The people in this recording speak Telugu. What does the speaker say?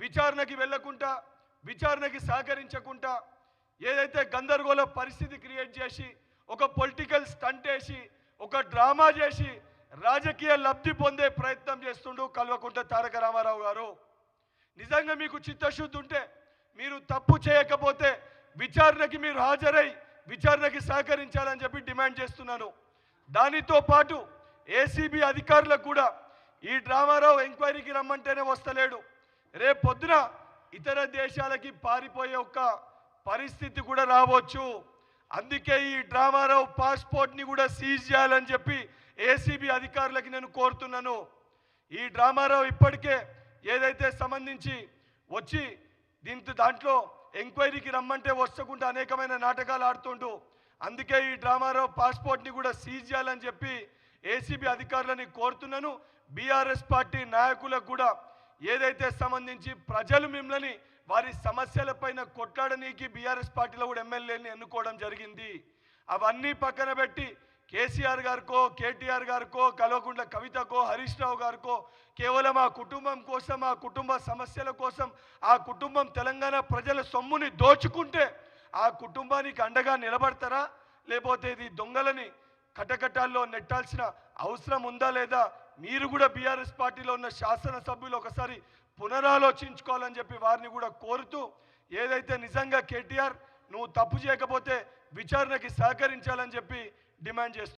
విచారణకి వెళ్ళకుండా విచారణకి సహకరించకుండా ఏదైతే గందరగోళ పరిస్థితి క్రియేట్ చేసి ఒక పొలిటికల్ స్టంట్ వేసి ఒక డ్రామా చేసి రాజకీయ లబ్ధి పొందే ప్రయత్నం చేస్తుండు కల్వకుంట్ల తారక రామారావు గారు. నిజంగా మీకు చిత్తశుద్ధి ఉంటే మీరు తప్పు చేయకపోతే విచారణకి మీరు హాజరై విచారణకి సహకరించాలని చెప్పి డిమాండ్ చేస్తున్నాను. దానితో పాటు ఏసీబీ అధికారులకు కూడా ఈ డ్రామారావు ఎంక్వైరీకి రమ్మంటేనే వస్తలేడు. రేపు పొద్దున ఇతర దేశాలకి పారిపోయే ఒక పరిస్థితి కూడా రావచ్చు. అందుకే ఈ డ్రామారావు పాస్పోర్ట్ని కూడా సీజ్ చేయాలని చెప్పి ఏసీబీ అధికారులకి నేను కోరుతున్నాను. ఈ డ్రామారావు ఇప్పటికే ఏదైతే సంబంధించి వచ్చి దాంట్లో ఎంక్వైరీకి రమ్మంటే వస్తకుండా అనేకమైన నాటకాలు ఆడుతుండు. అందుకే ఈ డ్రామారావు పాస్పోర్ట్ని కూడా సీజ్ చేయాలని చెప్పి ఏసీబీ అధికారులని కోరుతున్నాను. బీఆర్ఎస్ పార్టీ నాయకులకు కూడా ఏదైతే సంబంధించి ప్రజలు మిమ్మల్ని వారి సమస్యలపైన కొట్లాడనీకి బీఆర్ఎస్ పార్టీలో కూడా ఎమ్మెల్యేని ఎన్నుకోవడం జరిగింది. అవన్నీ పక్కన పెట్టి కేసీఆర్ గారికో కేటీఆర్ గారికో కల్వకుంట్ల కవితకో హరీష్ రావు గారికో కేవలం ఆ కుటుంబం కోసం ఆ కుటుంబ సమస్యల కోసం ఆ కుటుంబం తెలంగాణ ప్రజల సొమ్ముని దోచుకుంటే ఆ కుటుంబానికి అండగా నిలబడతారా, లేకపోతే ఇది దొంగలని కటకటాల్లో నెట్టాల్సిన అవసరం ఉందా లేదా? మీరు కూడా బీఆర్ఎస్ పార్టీలో ఉన్న శాసనసభ్యులు ఒకసారి పునరాలోచించుకోవాలని చెప్పి వారిని కూడా కోరుతూ, ఏదైతే నిజంగా కేటీఆర్ నువ్వు తప్పు చేయకపోతే విచారణకి సహకరించాలని చెప్పి డిమాండ్ చేస్తున్నాను.